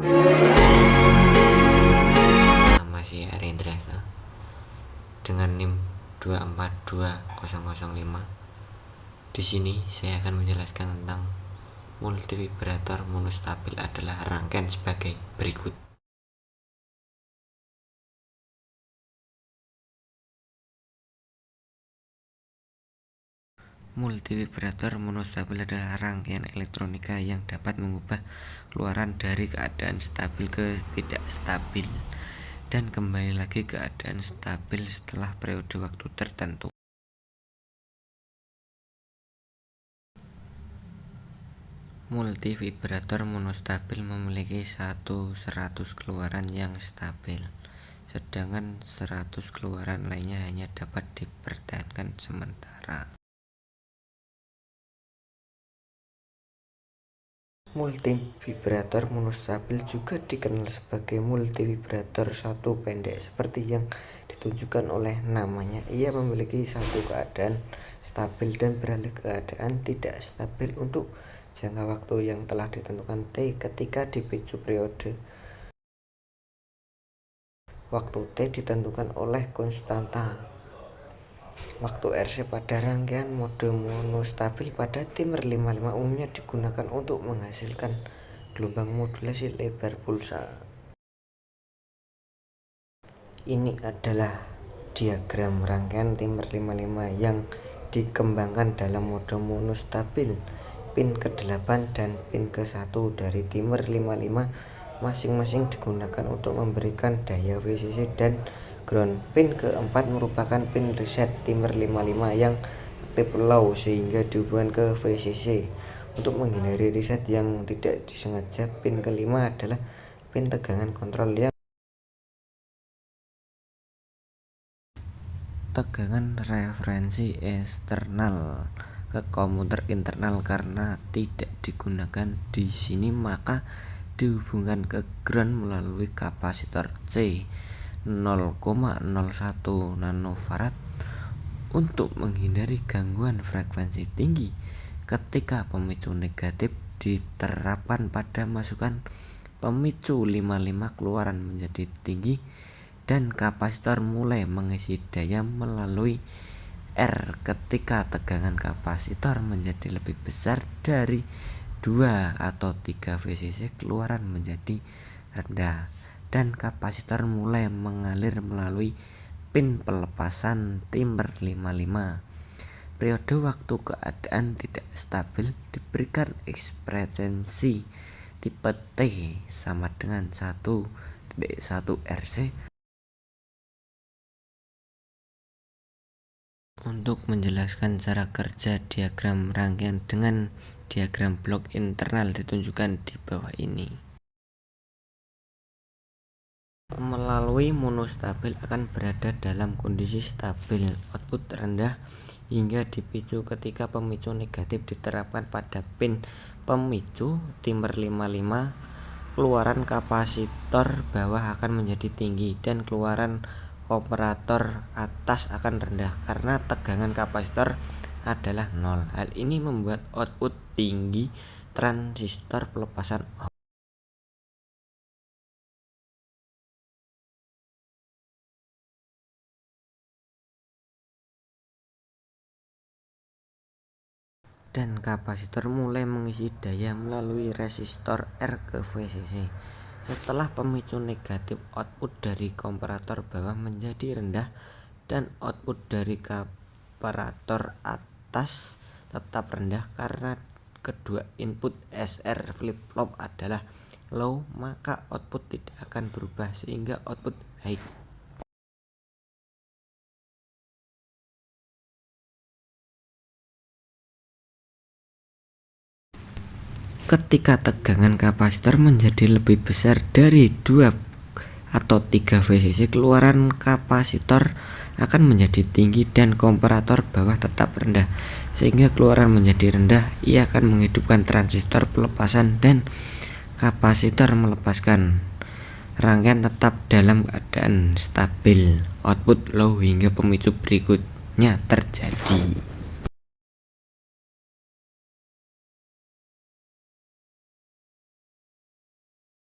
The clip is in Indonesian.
Nama saya Arendra dengan NIM 2420005. Di sini saya akan menjelaskan tentang multivibrator monostabil adalah rangkaian sebagai berikut. Multivibrator monostabil adalah rangkaian elektronika yang dapat mengubah keluaran dari keadaan stabil ke tidak stabil dan kembali lagi ke keadaan stabil setelah periode waktu tertentu. Multivibrator monostabil memiliki 100 keluaran yang stabil, sedangkan 100 keluaran lainnya hanya dapat dipertahankan sementara. Multivibrator monostabil juga dikenal sebagai multivibrator satu pendek seperti yang ditunjukkan oleh namanya. Ia memiliki satu keadaan stabil dan beralih ke keadaan tidak stabil untuk jangka waktu yang telah ditentukan T ketika dipicu periode waktu T ditentukan oleh konstanta waktu RC pada rangkaian mode monostabil pada timer 55 umumnya digunakan untuk menghasilkan gelombang modulasi lebar pulsa. Ini adalah diagram rangkaian timer 55 yang dikembangkan dalam mode monostabil. Pin ke-8 dan pin ke-1 dari timer 55 masing-masing digunakan untuk memberikan daya VCC dan ground. Pin ke-4 merupakan pin reset timer 55 yang aktif low sehingga dihubungkan ke VCC. Untuk menghindari reset yang tidak disengaja, pin ke-5 adalah pin tegangan kontrol yang tegangan referensi eksternal ke komputer internal. Karena tidak digunakan di sini, maka dihubungkan ke ground melalui kapasitor C 0,01 nanofarad untuk menghindari gangguan frekuensi tinggi. Ketika pemicu negatif diterapkan pada masukan, pemicu 55 keluaran menjadi tinggi dan kapasitor mulai mengisi daya melalui R. Ketika tegangan kapasitor menjadi lebih besar dari 2 atau 3 VCC, keluaran menjadi rendah dan kapasitor mulai mengalir melalui pin pelepasan timer 55. Periode waktu keadaan tidak stabil diberikan ekspresi tipe T sama dengan 1.1 RC. Untuk menjelaskan cara kerja diagram rangkaian dengan diagram blok internal ditunjukkan di bawah ini. Melalui monostabil akan berada dalam kondisi stabil, output rendah hingga dipicu. Ketika pemicu negatif diterapkan pada pin pemicu timer 55, keluaran kapasitor bawah akan menjadi tinggi dan keluaran komparator atas akan rendah karena tegangan kapasitor adalah 0. Hal ini membuat output tinggi transistor pelepasan off. Dan kapasitor mulai mengisi daya melalui resistor R ke VCC. Setelah pemicu negatif, output dari komparator bawah menjadi rendah dan output dari komparator atas tetap rendah. Karena kedua input SR flip-flop adalah low, maka output tidak akan berubah sehingga output high. Ketika tegangan kapasitor menjadi lebih besar dari 2 atau 3 VCC, keluaran kapasitor akan menjadi tinggi dan komparator bawah tetap rendah sehingga keluaran menjadi rendah. Ia akan menghidupkan transistor pelepasan dan kapasitor melepaskan. Rangkaian tetap dalam keadaan stabil, output low hingga pemicu berikutnya terjadi.